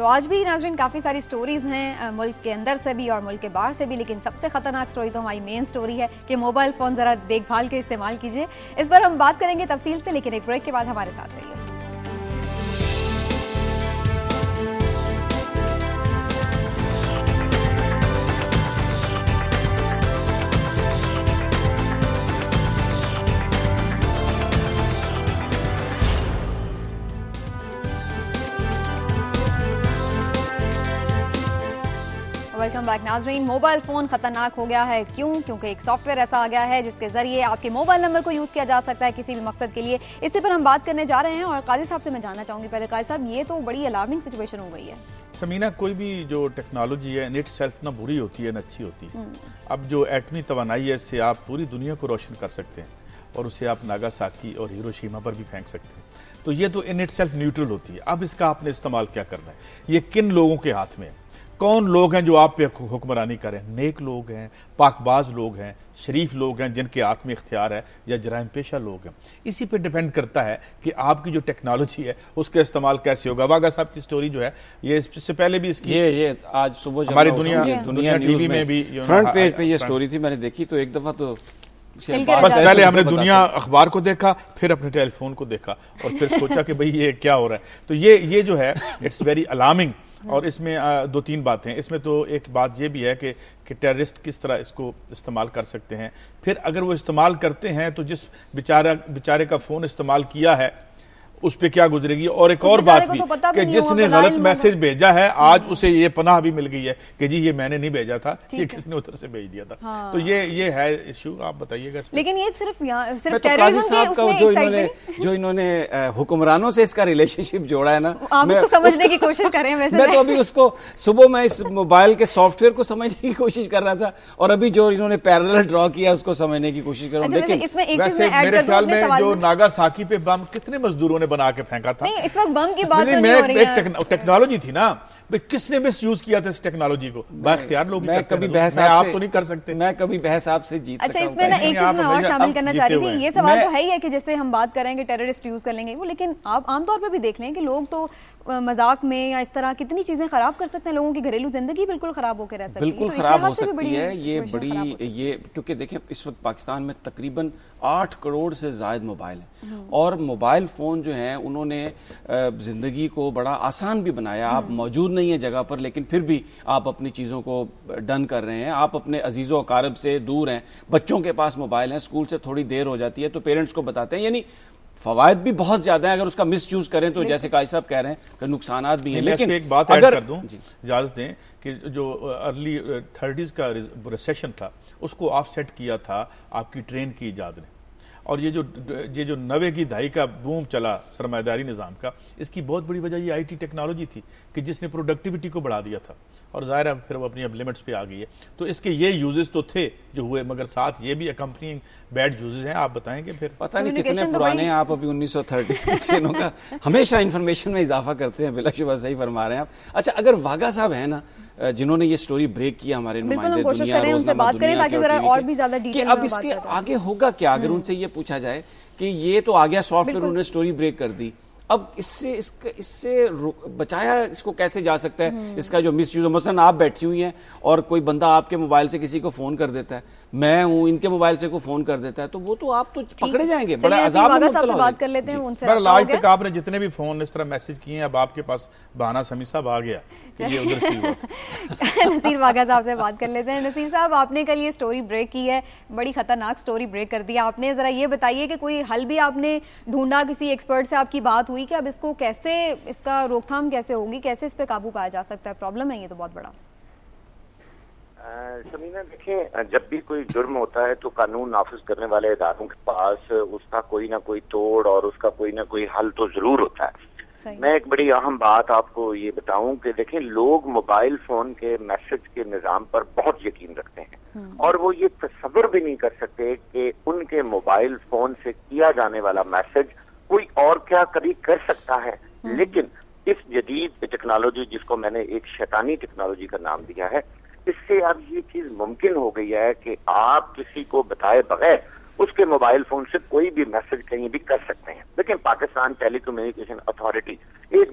تو آج بھی ناظرین کافی ساری سٹوریز ہیں ملک کے اندر سے بھی اور ملک کے باہر سے بھی، لیکن سب سے خطرناک سٹوری تو ہماری مین سٹوری ہے کہ موبائل فون ذرا دیکھ بھال کے استعمال کیجیے. اس پر ہم بات کریں گے تفصیل سے، لیکن ایک بریک کے بعد ہمارے ساتھ رہیے. ویلکم بیک ناظرین. موبائل فون خطرناک ہو گیا ہے. کیوں؟ کیونکہ ایک سافٹ ویئر ایسا آ گیا ہے جس کے ذریعے آپ کے موبائل نمبر کو یوز کیا جا سکتا ہے کسی بھی مقصد کے لیے. اسی پر ہم بات کرنے جا رہے ہیں اور قاضی صاحب سے میں جاننا چاہوں گی پہلے. قاضی صاحب، یہ تو بڑی الارمنگ سچویشن ہو گئی ہے. سمینہ، کوئی بھی جو ٹیکنالوجی ہے نیٹ سیلف نہ بری ہوتی ہے نہ اچھی ہوتی ہے. اب جو ایٹمی توانائی ہے اس سے آپ پوری دنیا کو روشن کر سکتے ہیں اور اسے آپ ناگاساکی اور ہیروشیما پر بھی پھینک سکتے ہیں. تو یہ تو نیٹ سیلف نیوٹرل ہوتی ہے. اب اس کا آپ نے استعمال کیا کرنا ہے، یہ کن لوگوں کے ہاتھ میں ہے. کون لوگ ہیں جو آپ پہ حکمرانی کریں؟ نیک لوگ ہیں، پاک باز لوگ ہیں، شریف لوگ ہیں جن کے ہاتھ میں اختیار ہے، یا جرائم پیشہ لوگ ہیں. اسی پہ ڈیپینڈ کرتا ہے کہ آپ کی جو ٹیکنالوجی ہے اس کا استعمال کیسے ہوگا. واگا صاحب کی سٹوری جو ہے یہ اس سے پہلے بھی اس کی یہ آج صبح ہماری دنیا ٹی وی میں بھی فرنٹ پیج پہ یہ سٹوری تھی. میں نے دیکھی تو ایک دفعہ تو بس پہلے ہم نے دنیا اخبار کو دیکھا، پھر اپنے ٹیلی فون کو دیکھا اور پھر سوچا کہ بھئی یہ کیا ہو رہا ہے. تو یہ جو ہے اٹس ویری الارمنگ. اور اس میں دو تین باتیں. اس میں تو ایک بات یہ بھی ہے کہ ٹیررسٹ کس طرح اس کو استعمال کر سکتے ہیں. پھر اگر وہ استعمال کرتے ہیں تو جس بیچارے کا فون استعمال کیا ہے اس پہ کیا گزرے گی. اور ایک اور بات بھی کہ جس نے غلط میسج بھیجا ہے آج اسے یہ پناہ بھی مل گئی ہے کہ جی یہ میں نے نہیں بھیجا تھا، یہ کس نے ادھر سے بھیج دیا تھا. تو یہ ہے ایشو. آپ بتائیے گا. لیکن یہ صرف قاضی صاحب کا جو انہوں نے حکمرانوں سے اس کا ریلیشن شپ جوڑا ہے نا، آپ اس کو سمجھنے کی کوشش کریں. ویسے میں تو ابھی اس کو صبح میں اس موبائل کے سافٹ ویئر کو سمجھنے کی کوشش کر رہا تھا اور ابھی جو انہوں نے پیرالل ڈرا کیا اس کو سمجھنے کی کوشش کر رہا ہوں. لیکن اس میں ایک چیز ویسے میں ایڈ میرے کر خیال دوں میں اپنے جو ناگاساکی پہ بم کتنے مزدوروں نے بنا کے پھینکا تھا. اس وقت بم کی بات نہیں ہو رہی ہے. ایک ٹیکنالوجی تھی نا، کس نے مس یوز کیا تھا اس ٹیکنالوجی کو؟ بااختیار لوگ. میں کبھی بحث آپ تو نہیں کر سکتے. میں کبھی بحث آپ سے جیت اچھا اس میں نا ایک چیز میں اور شامل کرنا چاہ رہی تھی. یہ سوال تو ہے ہی ہے کہ جیسے ہم بات کریں گے ٹیررسٹ یوز کر لیں گے وہ، لیکن آپ عام طور پر بھی دیکھ لیں کہ لوگ تو مذاق میں یا اس طرح کتنی چیزیں خراب کر سکتے ہیں. لوگوں کی گھریلو زندگی بالکل خراب ہو کے رہ سکتی ہے. بالکل خراب ہو سکتی ہے. یہ بڑی کیونکہ دیکھیں اس وقت پاکستان میں تقریباً 8 کروڑ سے زائد موبائل ہیں اور موبائل فون جو ہیں انہوں نے زندگی کو بڑا آسان بھی بنایا. آپ موجود نہیں ہیں جگہ پر لیکن پھر بھی آپ اپنی چیزوں کو ڈن کر رہے ہیں. آپ اپنے عزیز و اقارب سے دور ہیں، بچوں کے پاس موبائل ہیں، اسکول سے تھوڑی دیر ہو جاتی ہے تو پیرنٹس کو بتاتے ہیں. یعنی فوائد بھی بہت زیادہ ہیں. اگر اس کا مس یوز کریں تو جیسے قاضی صاحب کہہ رہے ہیں کہ نقصانات بھی ہیں. لیکن ایک بات ایڈ کر دوں، اجازت دیں کہ جو ارلی 30s کا ریسیشن تھا اس کو آف سیٹ کیا تھا آپ کی ٹرین کی ایجاد نے. اور یہ جو 90 کی دہائی کا بوم چلا سرمایہ داری نظام کا، اس کی بہت بڑی وجہ یہ آئی ٹی ٹیکنالوجی تھی کہ جس نے پروڈکٹیوٹی کو بڑھا دیا تھا اور ظاہر ہے پھر وہ اپنی اب لمٹس پہ آ گئی ہے. تو اس کے یہ یوزز تو تھے جو ہوئے، مگر ساتھ یہ بھی اکمپنینگ بیڈ یوزز ہیں. آپ بتائیں گے پھر پتہ نہیں کتنے پرانے ہیں آپ. ابھی 1930 کے چینوں کا ہمیشہ انفارمیشن میں اضافہ کرتے ہیں. بلا شبہ صحیح فرما رہے ہیں آپ. اچھا اگر واگا صاحب ہیں نا جنہوں نے یہ سٹوری بریک کیا، ہمارے نمائندے دنیا روزنامہ دنیا کے، کہ اب اس کے آگے ہوگا کیا اگر ان سے یہ پوچھا جائے کہ یہ تو آ گیا سافٹ ویئر، انہوں نے سٹوری بریک کر دی، اب اس سے بچایا اس کو کیسے جا سکتا ہے؟ اس کا جو مس یوز، مثلاً آپ بیٹھی ہوئی ہیں اور کوئی بندہ آپ کے موبائل سے کسی کو فون کر دیتا ہے، میں ہوں ان کے موبائل سے کوئی فون کر دیتا ہے، تو وہ تو آپ تو پکڑے جائیں گے، بڑا عذاب میں مبتلا بات کر لیتے ہیں ان سے. آج تک آپ نے جتنے بھی فون اس طرح میسج کیے ہیں اب آپ کے پاس بہانہ سمیع صاحب آ گیا کہ یہ ادھر سے ہوا. نصیر واگا صاحب سے بات کر لیتے ہیں. نصیر صاحب، آپ نے کل یہ سٹوری بریک کی ہے، بڑی خطرناک سٹوری بریک کر دی آپ نے. ذرا یہ بتائیے کہ کوئی حل بھی آپ نے ڈھونڈا، کسی ایکسپرٹ سے آپ کی بات ہوئی کہ اب اس کو کیسے، اس کا روک تھام کیسے ہوگی، کیسے اس پہ قابو پایا جا سکتا ہے؟ پرابلم ہے یہ تو بہت بڑا. سمینہ دیکھیں، جب بھی کوئی جرم ہوتا ہے تو قانون نافذ کرنے والے اداروں کے پاس اس کا کوئی نہ کوئی توڑ اور اس کا کوئی نہ کوئی حل تو ضرور ہوتا ہے. میں ایک بڑی اہم بات آپ کو یہ بتاؤں کہ دیکھیں لوگ موبائل فون کے میسج کے نظام پر بہت یقین رکھتے ہیں اور وہ یہ تصور بھی نہیں کر سکتے کہ ان کے موبائل فون سے کیا جانے والا میسج کوئی اور کیا کبھی کر سکتا ہے. لیکن اس جدید ٹیکنالوجی جس کو میں نے ایک شیطانی ٹیکنالوجی کا نام دیا ہے، اس سے اب یہ چیز ممکن ہو گئی ہے کہ آپ کسی کو بتائے بغیر اس کے موبائل فون سے کوئی بھی میسج کہیں بھی کر سکتے ہیں. لیکن پاکستان ٹیلی کمیونیکیشن اتھارٹی ایک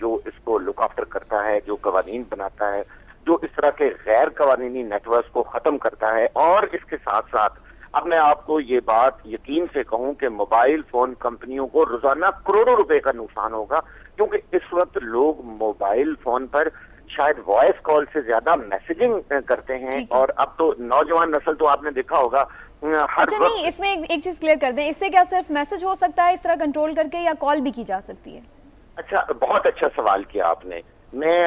جو اس کو لک آفٹر کرتا ہے, جو قوانین بناتا ہے, جو اس طرح کے غیر قوانینی نیٹ ورکس کو ختم کرتا ہے. اور اس کے ساتھ ساتھ اب میں آپ کو یہ بات یقین سے کہوں کہ موبائل فون کمپنیوں کو روزانہ کروڑوں روپے کا نقصان ہوگا, کیونکہ اس وقت لوگ موبائل فون پر شاید وائس کال سے زیادہ میسجنگ کرتے ہیں. اور اب تو نوجوان نسل تو آپ نے دیکھا ہوگا اچھا نہیں, اس میں ایک چیز کلیئر کر دیں, اس سے کیا صرف میسج ہو سکتا ہے اس طرح کنٹرول کر کے, یا کال بھی کی جا سکتی ہے؟ اچھا, بہت اچھا سوال کیا آپ نے. میں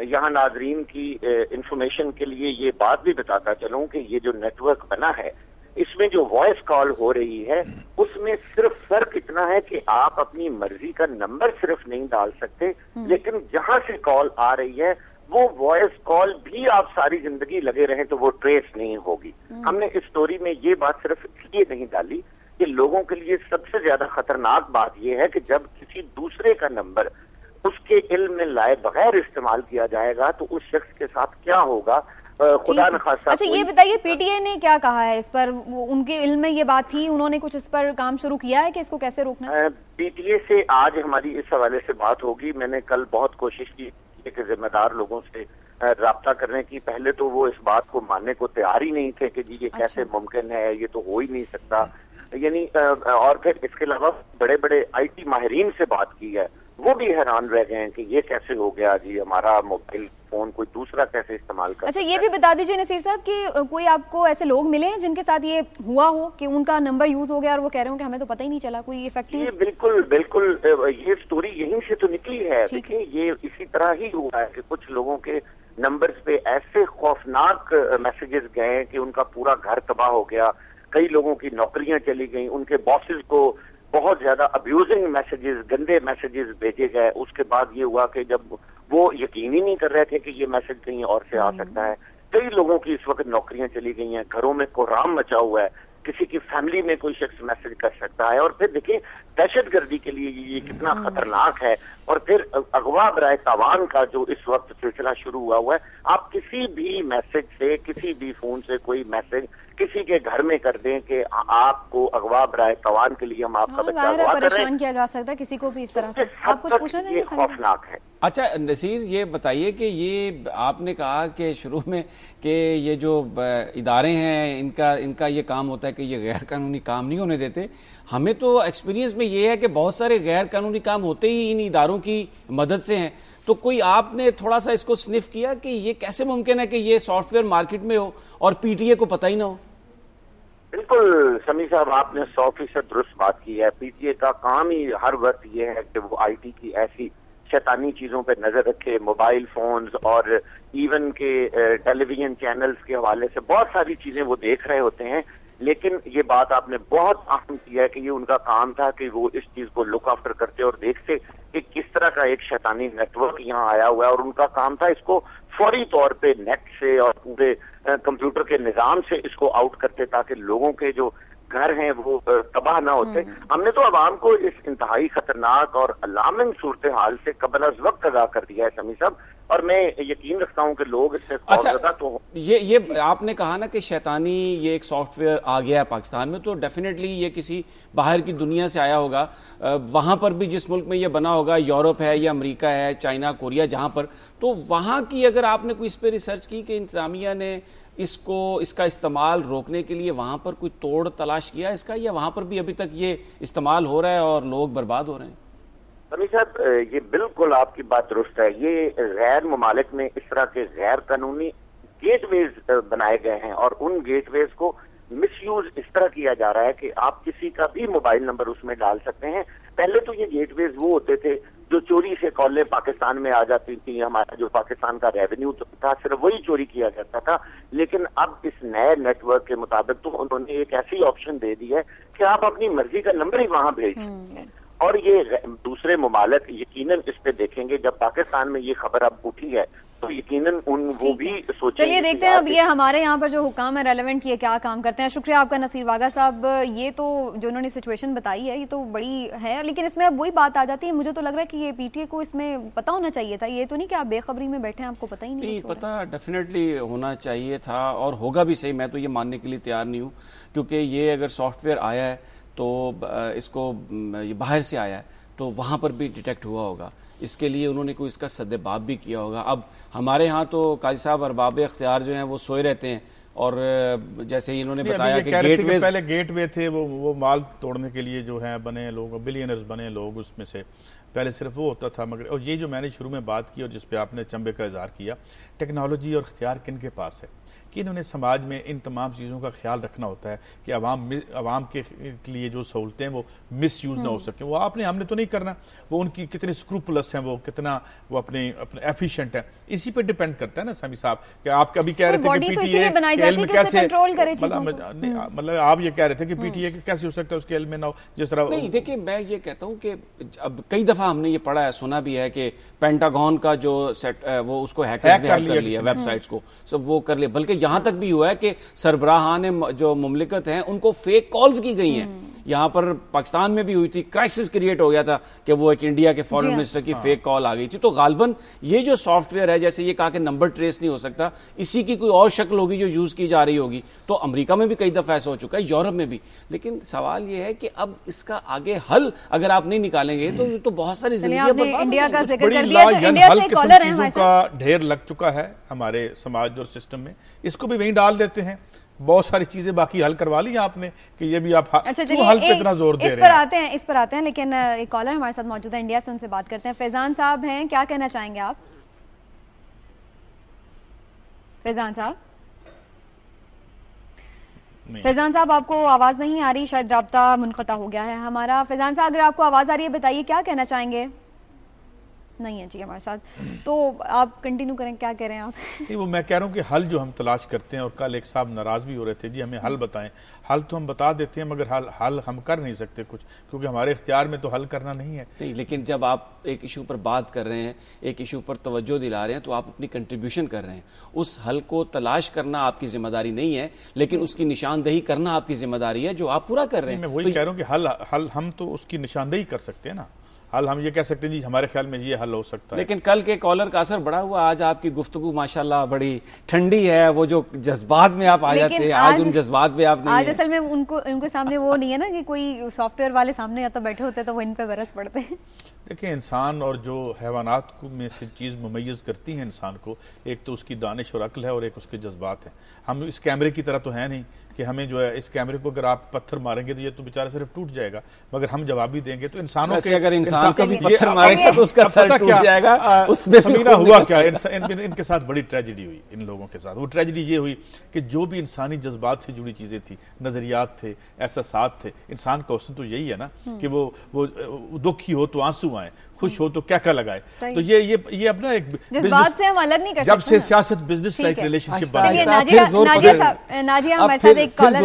یہاں ناظرین کی انفارمیشن کے لیے یہ بات بھی بتاتا چلوں کہ یہ جو نیٹ ورک بنا ہے اس میں جو وائس کال ہو رہی ہے اس میں صرف فرق اتنا ہے کہ آپ اپنی مرضی کا نمبر صرف نہیں ڈال سکتے, لیکن جہاں سے کال آ رہی ہے وہ وائس کال بھی آپ ساری زندگی لگے رہیں تو وہ ٹریس نہیں ہوگی. ہم نے اس سٹوری میں یہ بات صرف اس لیے نہیں ڈالی کہ لوگوں کے لیے سب سے زیادہ خطرناک بات یہ ہے کہ جب کسی دوسرے کا نمبر اس کے علم میں لائے بغیر استعمال کیا جائے گا تو اس شخص کے ساتھ کیا ہوگا, خدا نخواستہ. اچھا یہ بتائیے پی ٹی اے نے کیا کہا ہے اس پر؟ ان کے علم میں یہ بات تھی, انہوں نے کچھ اس پر کام شروع کیا ہے کہ اس کو کیسے روکنا ہے؟ پی ٹی اے سے آج ہماری اس حوالے سے بات ہوگی. میں نے کل بہت کوشش کی کہ ذمہ دار لوگوں سے رابطہ کرنے کی. پہلے تو وہ اس بات کو ماننے کو تیار ہی نہیں تھے کہ جی یہ کیسے ممکن ہے, یہ تو ہو ہی نہیں سکتا. یعنی اور پھر اس کے علاوہ بڑے بڑے آئی ٹی ماہرین سے بات کی ہے, وہ بھی حیران رہ گئے ہیں کہ یہ کیسے ہو گیا جی, ہمارا موبائل فون کوئی دوسرا کیسے استعمال کرتا. اچھا یہ بھی بتا دیجیے نصیر صاحب کہ کوئی آپ کو ایسے لوگ ملے ہیں جن کے ساتھ یہ ہوا ہو کہ ان کا نمبر یوز ہو گیا اور وہ کہہ رہے ہوں کہ ہمیں تو پتہ ہی نہیں چلا, کوئی افیکٹو؟ بالکل بالکل, یہ سٹوری یہیں سے تو نکلی ہے. دیکھیں یہ اسی طرح ہی ہوا ہے کہ کچھ لوگوں کے نمبرز پہ ایسے خوفناک میسیجز گئے کہ ان کا پورا گھر تباہ ہو گیا, کئی لوگوں کی نوکریاں چلی گئیں, ان کے باسز کو بہت زیادہ ابیوزنگ میسیجز, گندے میسیجز بھیجے گئے. اس کے بعد یہ ہوا کہ جب وہ یقین ہی نہیں کر رہے تھے کہ یہ میسج کہیں اور سے آ سکتا ہے, کئی لوگوں کی اس وقت نوکریاں چلی گئی ہیں, گھروں میں کوہرام مچا ہوا ہے, کسی کی فیملی میں کوئی شخص میسج کر سکتا ہے. اور پھر دیکھیں دہشت گردی کے لیے یہ کتنا خطرناک ہے. اور پھر اغوا برائے تاوان کا جو اس وقت سلسلہ شروع ہوا ہے, آپ کسی بھی میسج سے, کسی بھی فون سے کوئی میسج کسی کے گھر میں کر دیں کہ آپ کو اغوا برائے تاوان کے لیے ہم آپ کا بچہ اغوا کر رہے ہیں, پریشان کیا جا سکتا ہے کسی کو بھی اس طرح سے. آپ کچھ پوچھنا چاہیں گے؟ یہ خوفناک ہے. اچھا نصیر یہ بتائیے کہ یہ آپ نے کہا کہ شروع میں کہ یہ جو ادارے ہیں ان کا یہ کام ہوتا ہے کہ یہ غیر قانونی کام نہیں ہونے دیتے. ہمیں تو ایکسپیرینس میں یہ ہے کہ بہت سارے غیر قانونی کام ہوتے ہی ان اداروں کی مدد سے ہیں. تو کوئی آپ نے تھوڑا سا اس کو سنف کیا کہ یہ کیسے ممکن ہے کہ یہ سافٹ ویئر مارکیٹ میں ہو اور پی ٹی اے کو پتہ ہی نہ ہو؟ بالکل سمیع صاحب, آپ نے 100% درست بات کی ہے. پی ٹی اے کا کام ہی ہر وقت یہ ہے کہ وہ آئی ٹی کی ایسی شیطانی چیزوں پہ نظر رکھے, موبائل فونز اور ایون کے ٹیلی ویژن چینلز کے حوالے سے بہت ساری چیزیں وہ دیکھ رہے ہوتے ہیں. لیکن یہ بات آپ نے بہت اہم کی ہے کہ یہ ان کا کام تھا کہ وہ اس چیز کو لک آفٹر کرتے اور دیکھتے کہ کس طرح کا ایک شیطانی نیٹ ورک یہاں آیا ہوا ہے. اور ان کا کام تھا اس کو فوری طور پہ نیٹ سے اور پورے کمپیوٹر کے نظام سے اس کو آؤٹ کرتے تاکہ لوگوں کے جو گھر ہیں وہ تباہ نہ ہوتے. ہم نے تو عوام کو اس انتہائی خطرناک اور الارمنگ صورتحال سے قبل از وقت آگاہ کر دیا ہے سمیع صاحب, اور میں یقین رکھتا ہوں کہ لوگ اس سے خوفزدہ تو یہ آپ نے کہا نا کہ شیطانی یہ ایک سافٹ ویئر آ گیا ہے پاکستان میں, تو ڈیفینیٹلی یہ کسی باہر کی دنیا سے آیا ہوگا. وہاں پر بھی جس ملک میں یہ بنا ہوگا, یورپ ہے یا امریکہ ہے, چائنا, کوریا, جہاں پر, تو وہاں کی اگر آپ نے کوئی اس پہ ریسرچ کی کہ انتظامیہ نے اس کا استعمال روکنے کے لیے وہاں پر کوئی توڑ تلاش کیا اس کا, یا وہاں پر بھی ابھی تک یہ استعمال ہو رہا ہے اور لوگ برباد ہو رہے ہیں؟ سمیع صاحب یہ بالکل آپ کی بات درست ہے. یہ غیر ممالک میں اس طرح کے غیر قانونی گیٹ ویز بنائے گئے ہیں اور ان گیٹ ویز کو مس یوز اس طرح کیا جا رہا ہے کہ آپ کسی کا بھی موبائل نمبر اس میں ڈال سکتے ہیں. پہلے تو یہ گیٹ ویز وہ ہوتے تھے جو چوری سے کالیں پاکستان میں آ جاتی تھی, ہمارا جو پاکستان کا ریونیو تھا صرف وہی چوری کیا جاتا تھا. لیکن اب اس نئے نیٹ ورک کے مطابق تو انہوں نے ایک ایسی آپشن دے دی ہے کہ آپ اپنی مرضی کا نمبر ہی وہاں بھیج سکتے ہیں. اور یہ دوسرے ممالک یقیناً اس پہ دیکھیں گے. جب پاکستان میں یہ خبر اب اٹھی ہے تو یقیناً وہ بھی سوچیں. چلیے دیکھتے ہیں اب یہ ہمارے یہاں پر جو حکام ہیں ریلیونٹ یہ کیا کام کرتے ہیں. شکریہ آپ کا نصیر واگا صاحب. یہ تو جو انہوں نے سچویشن بتائی ہے یہ تو بڑی ہے, لیکن اس میں اب وہی بات آ جاتی ہے, مجھے تو لگ رہا ہے کہ یہ پی ٹی اے کو اس میں پتہ ہونا چاہیے تھا. یہ تو نہیں کہ آپ بے خبری میں بیٹھے ہیں, آپ کو پتہ ہی نہیں. پتہ ڈیفینیٹلی ہونا چاہیے تھا اور ہوگا بھی صحیح. میں تو یہ ماننے کے لیے تیار نہیں ہوں, کیونکہ یہ اگر سافٹ ویئر آیا ہے تو اس کو یہ باہر سے آیا ہے تو وہاں پر بھی ڈیٹیکٹ ہوا ہوگا. اس کے لیے انہوں نے کوئی اس کا سدباب بھی کیا ہوگا. اب ہمارے ہاں تو قاضی صاحب ارباب اختیار جو ہیں وہ سوئے رہتے ہیں, اور جیسے ہی انہوں نے بتایا کہ گیٹ وے, پہلے گیٹ وے تھے وہ مال توڑنے کے لیے جو ہیں بنے لوگ, بلینئرز بنے لوگ, اس میں سے پہلے صرف وہ ہوتا تھا. مگر اور یہ جو میں نے شروع میں بات کی اور جس پہ آپ نے چنبے کا اظہار کیا, ٹیکنالوجی اور اختیار کن کے پاس ہے کہ انہوں نے سماج میں ان تمام چیزوں کا خیال رکھنا ہوتا ہے کہ عوام کے لیے جو سہولتیں وہ مس یوز نہ ہو سکیں. وہ ہم نے تو نہیں کرنا, وہ ان کی کتنے اسکروپلس ہیں, وہ کتنا وہ اپنے ایفیشینٹ ہیں, اسی پہ ڈیپینڈ کرتا ہے نا سامی صاحب. کہ آپ کبھی کہہ رہے تھے کہ پی ٹی اے علم کیسے, مطلب آپ یہ کہہ رہے تھے کہ پی ٹی اے کیسے ہو سکتا ہے اس کے علم میں نہ ہو جس طرح. نہیں دیکھیں, میں یہ کہتا ہوں کہ اب کئی دفعہ ہم نے یہ پڑھا ہے, سنا بھی ہے کہ پینٹاگون کا جو سیٹ وہ اس کو ہیکرز نے ہیک کر لیا ویب سائٹس کو, سب وہ کر لیا. بلکہ یہاں تک بھی ہوا ہے کہ سربراہان جو مملکت ہیں ان کو فیک کالز کی گئی ہیں. یہاں پر پاکستان میں بھی ہوئی تھی, کرائسس کریٹ ہو گیا تھا کہ وہ ایک انڈیا کے فارن منسٹر کی فیک کال آ گئی تھی. تو غالباً یہ جو سافٹ ویئر ہے, جیسے یہ کہا کہ نمبر ٹریس نہیں ہو سکتا, اسی کی کوئی اور شکل ہوگی جو یوز کی جا رہی ہوگی. تو امریکہ میں بھی کئی دفعہ ایسا ہو چکا ہے, یورپ میں بھی. لیکن سوال یہ ہے کہ اب اس کا آگے حل اگر آپ نہیں نکالیں گے تو بہت ساری زندگیاں انڈیا کا ذکر کر دیا. تو انڈیا سے کالر ہیں ہمارے کا ڈھیر لگ چکا ہے ہمارے سماج اور سسٹم میں, اس کو بھی وہیں ڈال دیتے ہیں. بہت ساری چیزیں باقی حل کروا لی آپ نے کہ یہ بھی آپ حل پہ اتنا زور دے رہے ہیں. اس پر آتے ہیں, لیکن ایک کالر ہمارے ساتھ موجود ہے انڈیا سے, ان سے بات کرتے ہیں. فیضان صاحب ہیں, کیا کہنا چاہیں گے آپ؟ فیضان صاحب آپ کو آواز نہیں آ رہی, شاید رابطہ منقطع ہو گیا ہے ہمارا. فیضان صاحب اگر آپ کو آواز آ رہی ہے بتائیے کیا کہنا چاہیں گے. نہیں ہے جی ہمارے ساتھ, تو آپ کنٹینیو کریں, کیا کہہ رہے ہیں آپ؟ نہیں, وہ میں کہہ رہا ہوں کہ حل جو ہم تلاش کرتے ہیں, اور کل ایک صاحب ناراض بھی ہو رہے تھے جی ہمیں حل بتائیں. حل تو ہم بتا دیتے ہیں مگر حل ہم کر نہیں سکتے کچھ, کیونکہ ہمارے اختیار میں تو حل کرنا نہیں ہے. نہیں, لیکن جب آپ ایک ایشو پر بات کر رہے ہیں, ایک ایشو پر توجہ دلا رہے ہیں, تو آپ اپنی کنٹریبیوشن کر رہے ہیں. اس حل کو تلاش کرنا آپ کی ذمہ داری نہیں ہے, لیکن اس کی نشاندہی کرنا آپ کی ذمہ داری ہے جو آپ پورا کر رہے ہیں. میں وہی کہہ رہا ہوں کہ حل ہم تو اس کی نشاندہی کر سکتے ہیں نا. حل ہم یہ کہہ سکتے ہیں جی ہمارے خیال میں یہ حل ہو سکتا ہے. لیکن کل کے کالر کا اثر بڑا ہوا, آج آپ کی گفتگو ماشاءاللہ بڑی ٹھنڈی ہے. وہ جو جذبات میں آپ آ جاتے ہیں, آج ان جذبات میں آپ نہیں. آج اصل میں ان کے سامنے وہ نہیں ہے نا کہ کوئی سافٹ ویئر والے سامنے یا تو بیٹھے ہوتے تو وہ ان پہ برس پڑتے ہیں. دیکھیں, انسان اور جو حیوانات میں سے چیز ممیز کرتی ہیں انسان کو, ایک تو اس کی دانش اور عقل ہے, اور ایک اس کے جذبات ہیں. ہم اس کیمرے کی طرح تو ہے نہیں کہ ہمیں جو ہے اس کیمرے کو اگر آپ پتھر ماریں گے تو یہ تو بیچارہ صرف ٹوٹ جائے گا, مگر ہم جواب بھی دیں گے. تو انسانوں کے اگر انسان کو بھی پتھر ماریں گے تو اس کا سر ٹوٹ جائے گا. اس میں ہوا کیا, ان کے ساتھ بڑی ٹریجڈی ہوئی. ان لوگوں کے ساتھ وہ ٹریجڈی یہ ہوئی کہ جو بھی انسانی جذبات سے جڑی چیزیں تھیں, نظریات تھے, احساسات تھے, انسان کا حسن تو یہی ہے نا کہ وہ دکھی ہو تو آنسو آئیں, خوش ہو تو کیا لگائے. تو یہ اپنا ایک جذبات سے ہم الگ نہیں کر سکتے. جب سے سیاست بزنس لائک ریلیشن شپ بن گئی. ناجیہ ہمارے ساتھ ایک کالر,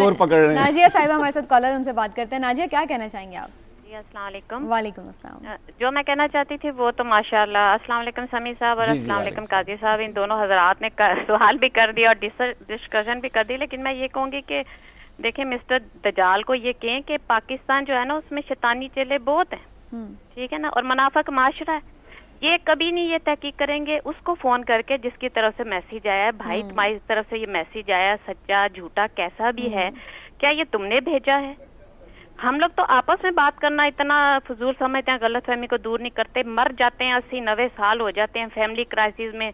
ناجیہ صاحبہ ہمارے ساتھ کالر, ان سے بات کرتے ہیں. ناجیہ کیا کہنا چاہیں گے آپ؟ جی السلام علیکم. وعلیکم السلام. جو میں کہنا چاہتی تھی وہ تو ماشاءاللہ, السلام علیکم سمیع صاحب اور السلام علیکم قاضی صاحب, ان دونوں حضرات نے سوال بھی کر دیا اور ڈسکشن بھی کر دی. لیکن میں یہ کہوں گی کہ دیکھیں مسٹر دجال کو یہ کہیں کہ پاکستان جو ہے نا اس میں شیطانی چیلے بہت ہیں, ٹھیک ہے نا, اور منافق معاشرہ ہے. یہ کبھی نہیں یہ تحقیق کریں گے اس کو فون کر کے جس کی طرف سے میسیج آیا ہے, بھائی تمہاری طرف سے یہ میسیج آیا, سچا جھوٹا کیسا بھی ہے, کیا یہ تم نے بھیجا ہے. ہم لوگ تو آپس میں بات کرنا اتنا فضول سمجھتے ہیں, غلط فہمی کو دور نہیں کرتے. مر جاتے ہیں 80-90 سال ہو جاتے ہیں فیملی کرائسس میں,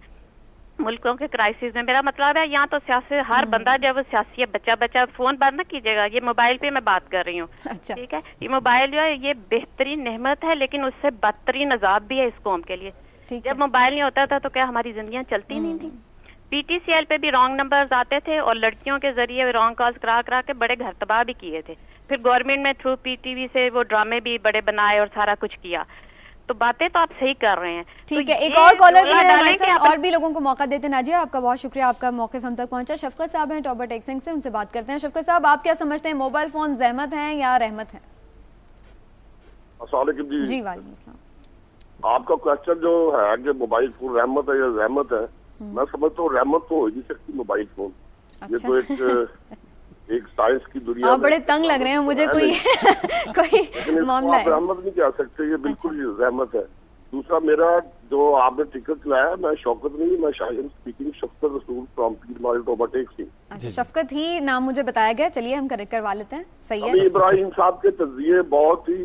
ملکوں کے کرائسس میں. میرا مطلب ہے یہاں تو سیاسی ہر بندہ جب سیاسی ہے, بچہ فون بند نہ کیجیے گا, یہ موبائل پہ میں بات کر رہی ہوں, ٹھیک ہے. یہ موبائل جو ہے یہ بہترین نعمت ہے, لیکن اس سے بدترین عذاب بھی ہے اس قوم کے لیے. جب موبائل نہیں ہوتا تھا تو کیا ہماری زندگیاں چلتی نہیں تھیں؟ پی ٹی سی ایل پہ بھی رانگ نمبرز آتے تھے اور لڑکیوں کے ذریعے رانگ کالز کرا کے بڑے گھر تباہ بھی کیے تھے. پھر گورنمنٹ میں تھرو پی ٹی وی سے وہ ڈرامے بھی بڑے بنائے اور سارا کچھ کیا. تو باتیں تو آپ صحیح کر رہے ہیں. ٹھیک ہے, ایک اور کالر بھی ہے ہمارے ساتھ, اور بھی لوگوں کو موقع دیتے. ناجیہ آپ کا بہت شکریہ, آپ کا موقف ہم تک پہنچا. شفقت صاحب ہیں ٹاپر ٹیکسنگ سے, ان سے بات کرتے ہیں. شفقت صاحب آپ کیا سمجھتے ہیں, موبائل فون زحمت ہیں یا رحمت ہیں؟ السلام علیکم. جی وعلیکم السلام. آپ کا کوشچن جو ہے کہ موبائل فون رحمت ہے یا زحمت ہے, میں سمجھتا ہوں رحمت تو ہو نہیں سکتی موبائل فون. یہ تو ایک سائنس کی دنیا. آپ بڑے تنگ لگ رہے ہیں مجھے, کوئی معاملہ ہے. رحمت نہیں کہہ سکتے, یہ بالکل رحمت ہے. دوسرا میرا جو آپ نے ٹکٹ لایا, میں شوکت نہیں, میں شاہین اسپیکنگ, شفقت رسول فرام پیر مال ٹوبا ٹیکسی. اچھا شفقت ہی نام مجھے بتایا گیا, چلیے ہم کریکٹ کروا لیتے ہیں. صحیح ہے. ابراہیم صاحب کے تجزیے بہت ہی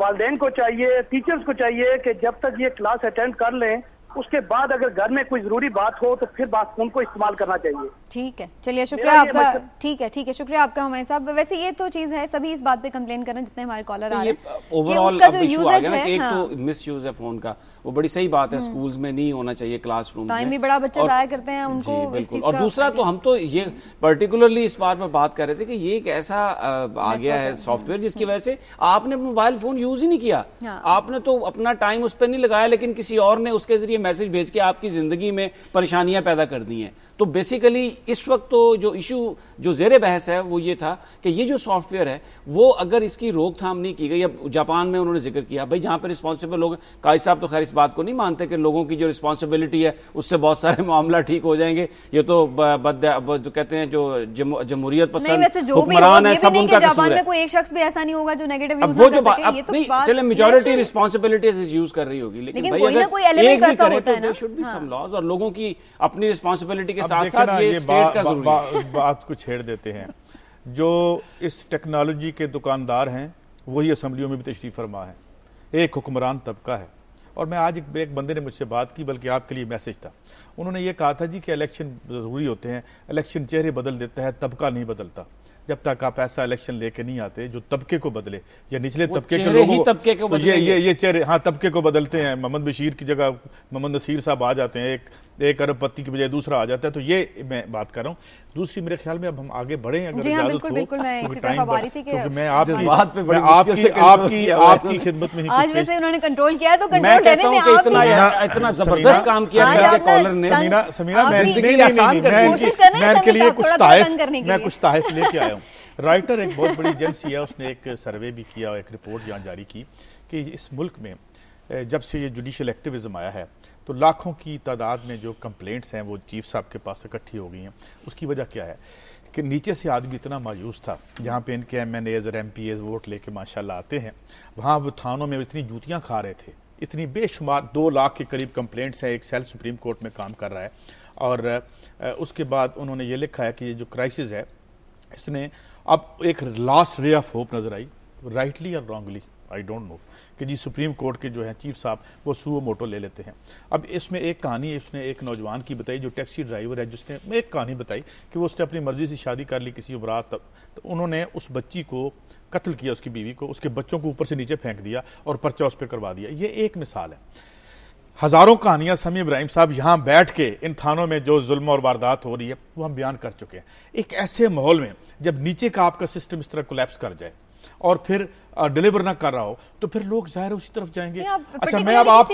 والدین کو چاہیے، ٹیچرز کو چاہیے کہ جب تک یہ کلاس اٹینڈ کر لیں اس کے بعد اگر گھر میں کوئی ضروری بات ہو تو پھر فون کو استعمال کرنا چاہیے. ٹھیک ہے، چلیے شکریہ آپ کا. ٹھیک ہے شکریہ آپ کا ہمارے صاحب. ویسے یہ تو چیز ہے، سبھی اس بات پہ کمپلین کر رہے ہیں جتنے ہمارے کالر آ رہے ہیں. اوور آل اب ایشو آ گیا نا کہ ایک تو مس یوز ہے فون کا، وہ بڑی صحیح بات ہے، سکولز میں نہیں ہونا چاہیے، کلاس روم میں ٹائم بھی بڑا بچہ ضائع کرتے ہیں ان کو. بالکل. اور دوسرا تو ہم تو یہ پرٹیکولرلی اس بات پر بات کر رہے تھے کہ یہ ایک ایسا آ گیا ہے سافٹ ویئر جس کی وجہ سے آپ نے موبائل فون یوز ہی نہیں کیا، آپ نے تو اپنا ٹائم اس پہ نہیں لگایا، لیکن کسی اور نے اس کے ذریعے میسج بھیج کے آپ کی زندگی میں پریشانیاں پیدا کر دی ہیں. تو بیسیکلی اس وقت تو جو ایشو جو زیر بحث ہے وہ یہ تھا کہ یہ جو سافٹ ویئر ہے وہ اگر اس کی روک تھام نہیں کی گئی. اب جاپان میں انہوں نے ذکر کیا بھائی جہاں پہ رسپانسبل لوگ، قائد صاحب تو خیر اس بات کو نہیں مانتے کہ لوگوں کی جو رسپانسبلٹی ہے اس سے بہت سارے معاملہ ٹھیک ہو جائیں گے. یہ تو جو کہتے ہیں جو جمہوریت پسند حکمران ہے سب ان کا قصور ہے. کوئی ایک شخص بھی ایسا نہیں ہوگا جو نیگیٹو یوز وہ جو نہیں چلے میجورٹی رسپانسبلٹیز یوز کر رہی ہوگی، لیکن بھائی اگر ایک بھی کرے تو there should be some laws, اور لوگوں کی اپنی رسپانسبلٹی کے ساتھ ساتھ یہ اسٹیٹ کا ضروری ہے. بات کو چھیڑ دیتے ہیں. جو اس ٹیکنالوجی کے دکاندار ہیں وہی اسمبلیوں میں بھی تشریف فرما ہے، ایک حکمران طبقہ ہے. اور میں آج ایک بندے نے مجھ سے بات کی، بلکہ آپ کے لیے میسج تھا، انہوں نے یہ کہا تھا جی کہ الیکشن ضروری ہوتے ہیں، الیکشن چہرے بدل دیتا ہے، طبقہ نہیں بدلتا. جب تک آپ ایسا الیکشن لے کے نہیں آتے جو طبقے کو بدلے یا نچلے طبقے کے لوگوں یہ چہرے طبقے کو بدلتے ہیں. محمد بشیر کی جگہ محمد نصیر صاحب آ جاتے ہیں، ایک ارب پتی کی بجائے دوسرا آ جاتا ہے. تو یہ میں بات کر رہا ہوں. دوسری میرے خیال میں اب ہم آگے بڑھیں اگر اجازت ہو، کیونکہ میں آپ کی خدمت میں آج ویسے انہوں نے کنٹرول کیا تو کنٹرول کرنے دیں. آپ اتنا زبردست کام کیا کالر نے. سمیرہ میں ان کے لیے کچھ تحائف لے کے آیا ہوں. رائٹر ایک بہت بڑی ایجنسی ہے، اس نے ایک سروے بھی کیا، ایک رپورٹ یہاں جاری کی کہ اس ملک میں جب سے یہ جوڈیشل ایکٹیویزم آیا ہے تو لاکھوں کی تعداد میں جو کمپلینٹس ہیں وہ چیف صاحب کے پاس اکٹھی ہو گئی ہیں. اس کی وجہ کیا ہے کہ نیچے سے آدمی اتنا مایوس تھا، جہاں پہ ان کے ایم این ایز اور ایم پی ایز ووٹ لے کے ماشاءاللہ آتے ہیں، وہاں وہ تھانوں میں اتنی جوتیاں کھا رہے تھے. اتنی بے شمار 2 لاکھ کے قریب کمپلینٹس ہیں. ایک سیل سپریم کورٹ میں کام کر رہا ہے. اور اس کے بعد انہوں نے یہ لکھا ہے کہ یہ جو کرائسس ہے اس نے اب ایک لاسٹ رے آف ہوپ نظر آئی، رائٹلی اور رانگلی آئی ڈونٹ نو، کہ جی سپریم کورٹ کے جو ہیں چیف صاحب وہ سو موٹو لے لیتے ہیں. اب اس میں ایک کہانی اس نے ایک نوجوان کی بتائی جو ٹیکسی ڈرائیور ہے، جس نے ایک کہانی بتائی کہ وہ اس نے اپنی مرضی سے شادی کر لی کسی عمرات، تو انہوں نے اس بچی کو قتل کیا، اس کی بیوی کو، اس کے بچوں کو اوپر سے نیچے پھینک دیا اور پرچہ اس پہ کروا دیا. یہ ایک مثال ہے. ہزاروں کہانیاں سمیع ابراہیم صاحب یہاں بیٹھ کے ان تھانوں میں جو ظلم اور واردات ہو رہی ہے وہ ہم بیان کر چکے ہیں. ایک ایسے ماحول میں جب نیچے کا آپ کا سسٹم اس طرح کولیپس کر جائے اور پھر ڈیلیور نہ کر رہا ہو تو پھر لوگ ظاہر اسی طرف جائیں گے. اچھا میں اب آپ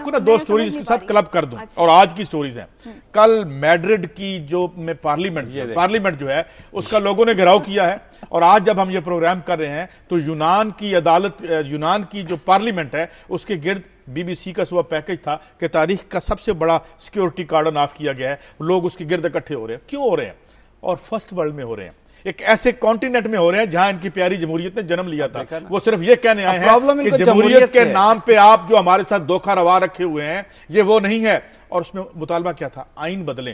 کو نا 2 سٹوریز کے ساتھ کلب کر دوں، اور آج کی سٹوریز ہیں. کل میڈرڈ کی جو پارلیمنٹ جو ہے اس کا لوگوں نے گھیراؤ کیا ہے، اور آج جب ہم یہ پروگرام کر رہے ہیں تو یونان کی عدالت، یونان کی جو پارلیمنٹ ہے اس کے گرد بی بی سی کا صبح پیکج تھا کہ تاریخ کا سب سے بڑا سیکیورٹی کارڈن آف کیا گیا ہے. لوگ اس کے گرد اکٹھے ہو رہے ہیں. کیوں ہو رہے ہیں؟ اور فرسٹ ورلڈ میں ہو رہے ہیں، ایک ایسے کانٹیننٹ میں ہو رہے ہیں جہاں ان کی پیاری جمہوریت نے جنم لیا تھا. وہ صرف یہ کہنے آئے ہیں کہ جمہوریت کے نام پہ آپ جو ہمارے ساتھ دھوکہ روا رکھے ہوئے ہیں یہ وہ نہیں ہے. اور اس میں مطالبہ کیا تھا؟ آئین بدلیں.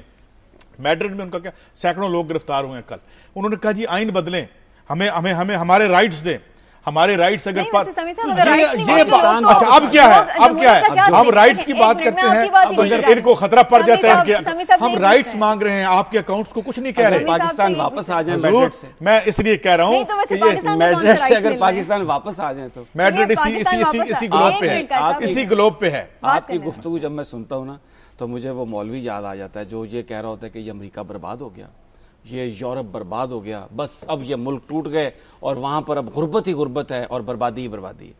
میڈرڈ میں ان کا کیا، سینکڑوں لوگ گرفتار ہوئے ہیں کل. انہوں نے کہا جی آئین بدلیں، ہمیں ہمارے رائٹس دیں. ہمارے رائٹس اگر اب کیا ہے ہم رائٹس کی بات کرتے ہیں، ان کو خطرہ پڑ جاتا ہے کہ ہم رائٹس مانگ رہے ہیں، آپ کے اکاؤنٹس کو کچھ نہیں کہہ رہے. پاکستان واپس آ جائیں میڈرڈ سے، میں اس لیے کہہ رہا ہوں کہ یہ میڈرڈ سے اگر پاکستان واپس آ جائیں تو میڈرڈ اسی گلوب پہ ہے، اسی گلوب پہ ہے. آپ کی گفتگو جب میں سنتا ہوں نا تو مجھے وہ مولوی یاد آ جاتا ہے جو یہ کہہ رہا ہوتا ہے کہ یہ امریکہ برباد ہو گیا، یہ یورپ برباد ہو گیا، بس اب یہ ملک ٹوٹ گئے اور وہاں پر اب غربت ہی غربت ہے اور بربادی ہی بربادی ہے.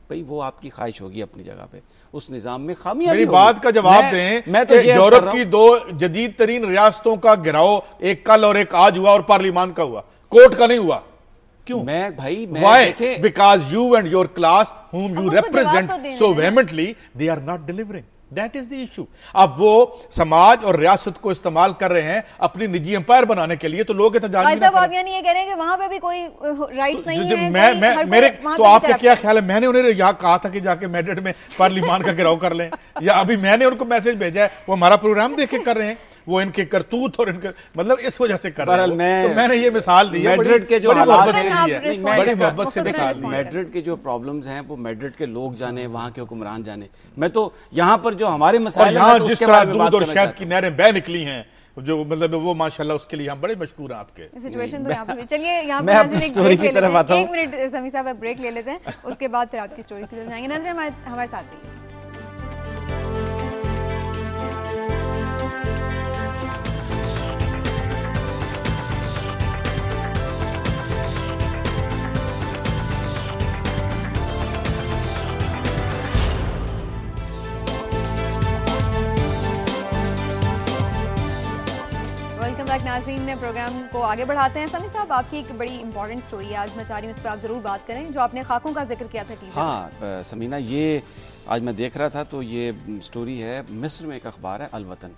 بھئی وہ آپ کی خواہش ہوگی اپنی جگہ پہ، اس نظام میں خامیاں بھی ہوگی. میری بات کا جواب دیں کہ یورپ کی 2 جدید ترین ریاستوں کا گھراؤ، ایک کل اور ایک آج ہوا، اور پارلیمان کا ہوا، کورٹ کا نہیں ہوا. کیوں؟ میں Because you and your class whom you represent so vehemently, they are not delivering. That is the issue. اب وہ سماج اور ریاست کو استعمال کر رہے ہیں اپنی نجی امپائر بنانے کے لیے، تو لوگ احتجاج نہیں کر رہے. آپ یعنی یہ کہہ رہے ہیں کہ وہاں پہ بھی کوئی رائٹس نہیں ہے؟ میرے تو آپ کا کیا خیال ہے؟ میں نے انہیں یہاں کہا تھا کہ جا کے میڈرڈ میں پارلیمان کا گھیراؤ کر لیں، یا ابھی میں نے ان کو میسج بھیجا ہے وہ ہمارا پروگرام دیکھ کے کر رہے ہیں. وہ ان کے کرتوت اور ان کے مطلب اس وجہ سے کر رہے ہیں. تو میں نے یہ مثال دی ہے میڈرڈ کے جو حالات ہیں, بڑی محبت سے میڈرڈ کے جو پرابلمز ہیں وہ میڈرڈ کے لوگ جانے, وہاں کے حکمران جانے. میں تو یہاں پر جو ہمارے مسائل ہیں, جس طرح دودھ اور شہد کی نہریں بہ نکلی ہیں, جو مطلب وہ ماشاءاللہ اس کے لیے ہم بڑے مشکور ہیں آپ کے سچویشن. تو یہاں پہ چلیے یہاں میں اپنی سٹوری کی طرف آتا ہوں. 1 منٹ سمیع صاحب بریک لے لیتے ہیں, اس کے بعد پھر آپ کی سٹوری کی طرف جائیں گے. ناظرین ہمارے ساتھ رہیے. ناظرین نے پروگرام کو آگے بڑھاتے ہیں. سمیع صاحب آپ کی ایک بڑی امپورٹنٹ سٹوری ہے, آج میں چاہ رہی ہوں اس پہ آپ ضرور بات کریں, جو آپ نے خاکوں کا ذکر کیا تھا ٹی وی. ہاں سمینہ, یہ آج میں دیکھ رہا تھا تو یہ سٹوری ہے, مصر میں ایک اخبار ہے الوطن.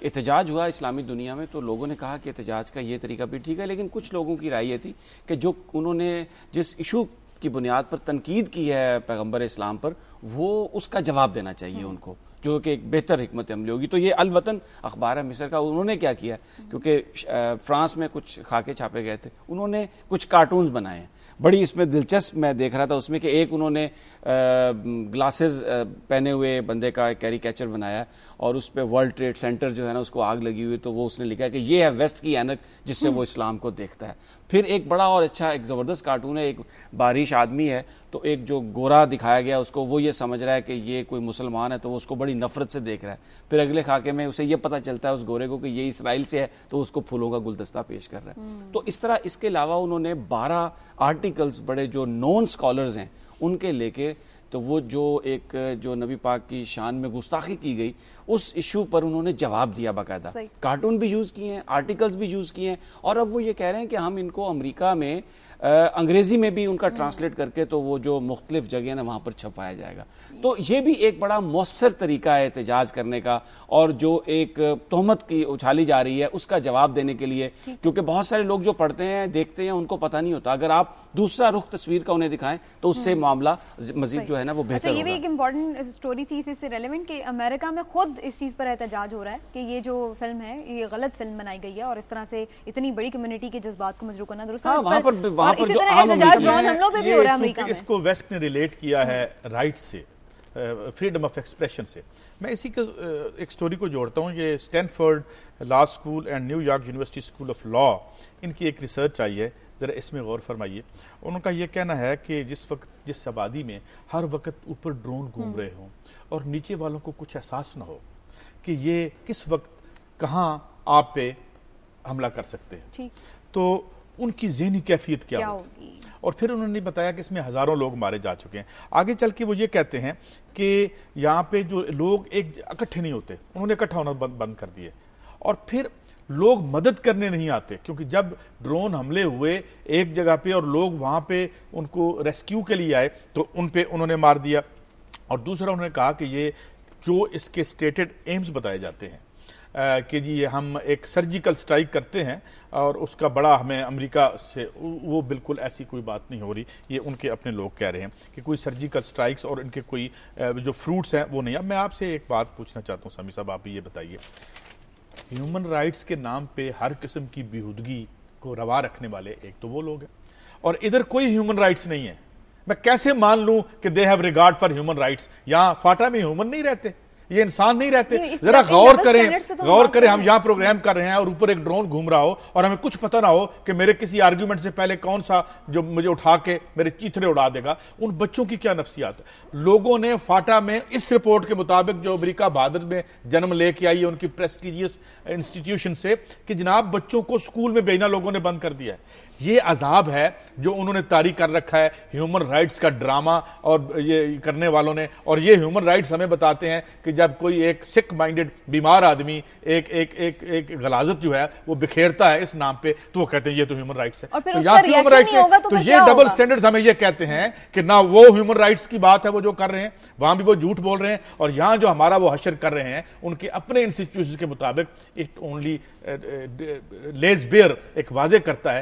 احتجاج ہوا اسلامی دنیا میں, تو لوگوں نے کہا کہ احتجاج کا یہ طریقہ بھی ٹھیک ہے, لیکن کچھ لوگوں کی رائے یہ تھی کہ جو انہوں نے جس ایشو کی بنیاد پر تنقید کی ہے پیغمبر اسلام پر, وہ اس کا جواب دینا چاہیے ان کو, جو کہ ایک بہتر حکمت عملی ہوگی. تو یہ الوطن اخبار ہے مصر کا, انہوں نے کیا کیا, کیونکہ فرانس میں کچھ خاکے چھاپے گئے تھے, انہوں نے کچھ کارٹونز بنائے ہیں بڑی اس میں دلچسپ. میں دیکھ رہا تھا اس میں کہ ایک انہوں نے گلاسز پہنے ہوئے بندے کا کیری کیچر بنایا, اور اس پہ ورلڈ ٹریڈ سینٹر جو ہے نا اس کو آگ لگی ہوئی, تو وہ اس نے لکھا کہ یہ ہے ویسٹ کی اینک جس سے وہ اسلام کو دیکھتا ہے. پھر ایک بڑا اور اچھا ایک زبردست کارٹون ہے, ایک بارش آدمی ہے, تو ایک جو گورا دکھایا گیا اس کو, وہ یہ سمجھ رہا ہے کہ یہ کوئی مسلمان ہے, تو وہ اس کو بڑی نفرت سے دیکھ رہا ہے. پھر اگلے خاکے میں اسے یہ پتہ چلتا ہے اس گورے کو کہ یہ اسرائیل سے ہے, تو اس کو پھولوں کا گلدستہ پیش کر رہا ہے. تو اس طرح اس کے علاوہ انہوں نے 12 آرٹیکلز بڑے جو نون سکالرز ہیں ان کے لے کے, تو وہ جو نبی پاک کی شان میں گستاخی کی گئی اس ایشو پر انہوں نے جواب دیا باقاعدہ. کارٹون بھی یوز کیے ہیں, آرٹیکلز بھی یوز کیے ہیں, اور اب وہ یہ کہہ رہے ہیں کہ ہم ان کو امریکہ میں انگریزی میں بھی ان کا ٹرانسلیٹ کر کے تو وہ جو مختلف جگہ ہیں وہاں پر چھپایا جائے گا. تو یہ بھی ایک بڑا مؤثر طریقہ ہے احتجاج کرنے کا, اور جو ایک تہمت کی اچھالی جا رہی ہے اس کا جواب دینے کے لیے, کیونکہ بہت سارے لوگ جو پڑھتے ہیں دیکھتے ہیں ان کو پتہ نہیں ہوتا. اگر آپ دوسرا رخ تصویر کا انہیں دکھائیں تو اس سے معاملہ مزید جو ہے نا وہ بہتر ہوگا. یہ بھی ایک امپورٹنٹ سٹوری تھی اس سے ریلیونٹ, کہ امریکہ میں خود اس چیز پر احتجاج ہو رہا ہے کہ یہ جو فلم ہے یہ غلط فلم بنائی گئی ہے, اور اس طرح سے اتنی بڑی کمیونٹی کے جذبات کو مجروح کرنا درست ہے. اسی طرح احتجاج ڈرون حملوں پہ بھی ہو رہا ہے امریکہ میں. اس کو ویسٹ نے ریلیٹ کیا ہے رائٹ سے, فریڈم آف ایکسپریشن سے. میں اسی کا ایک سٹوری کو جوڑتا ہوں. یہ Stanford law school and New York University school of law, ان کی ایک ریسرچ آئی ہے, ذرا اس میں غور فرمائیے. ان کا یہ کہنا ہے کہ جس آبادی میں ہر وقت اوپر ڈرون گھوم رہے ہوں اور نیچے والوں کو کچھ احساس نہ ہو کہ یہ کس وقت کہاں آپ پہ حملہ کر سکتے ہیں, تو ان کی ذہنی کیفیت کیا ہوگی. اور پھر انہوں نے بتایا کہ اس میں ہزاروں لوگ مارے جا چکے ہیں. آگے چل کے وہ یہ کہتے ہیں کہ یہاں پہ جو لوگ ایک اکٹھے نہیں ہوتے, انہوں نے اکٹھا ہونا بند کر دیے. اور پھر لوگ مدد کرنے نہیں آتے, کیونکہ جب ڈرون حملے ہوئے ایک جگہ پہ اور لوگ وہاں پہ ان کو ریسکیو کے لیے آئے تو ان پہ انہوں نے مار دیا. اور دوسرا انہوں نے کہا کہ یہ جو اس کے اسٹیٹڈ ایمز بتائے جاتے ہیں کہ جی ہم ایک سرجیکل سٹرائک کرتے ہیں اور اس کا بڑا ہمیں امریکہ سے, وہ بالکل ایسی کوئی بات نہیں ہو رہی. یہ ان کے اپنے لوگ کہہ رہے ہیں کہ کوئی سرجیکل سٹرائکس اور ان کے کوئی جو فروٹس ہیں وہ نہیں. اب میں آپ سے ایک بات پوچھنا چاہتا ہوں سمیع صاحب, آپ بھی یہ بتائیے, ہیومن رائٹس کے نام پہ ہر قسم کی بیہودگی کو روا رکھنے والے ایک تو وہ لوگ ہیں, اور ادھر کوئی ہیومن رائٹس نہیں ہے. میں کیسے مان لوں کہ they have regard for human rights? یہاں فاٹا میں ہیومن نہیں رہتے, یہ انسان نہیں رہتے. ذرا غور کریں, ہم یہاں پروگرام کر رہے ہیں اور اوپر ایک ڈرون گھوم رہا ہو اور ہمیں کچھ پتہ نہ ہو کہ میرے کسی آرگیومنٹ سے پہلے کون سا جو مجھے اٹھا کے میرے چیتھڑے اڑا دے گا. ان بچوں کی کیا نفسیات ہے؟ لوگوں نے فاٹا میں اس رپورٹ کے مطابق جو امریکہ بہادر میں جنم لے کے آئی ہے ان کی پریسٹیجیس انسٹیٹیوشن سے, کہ جناب بچوں کو سکول میں بھیجنا لوگوں نے بند کر دیا ہے. یہ عذاب ہے جو انہوں نے طاری کر رکھا ہے ہیومن رائٹس کا ڈرامہ اور یہ کرنے والوں نے. اور یہ ہیومن رائٹس ہمیں بتاتے ہیں کہ جب کوئی ایک سک مائنڈڈ بیمار آدمی ایک غلاظت جو ہے وہ بکھیرتا ہے اس نام پہ, تو وہ کہتے ہیں یہ تو ہیومن رائٹس ہے. تو یہاں کی ہیومن رائٹس تو یہ ڈبل سٹینڈرڈز ہمیں یہ کہتے ہیں کہ نہ وہ ہیومن رائٹس کی بات ہے وہ جو کر رہے ہیں, وہاں بھی وہ جھوٹ بول رہے ہیں, اور یہاں جو ہمارا وہ حشر کر رہے ہیں ان کے اپنے انسٹیٹیوشن کے مطابق اٹ اونلی لیز بیئر ایک واضح کرتا ہے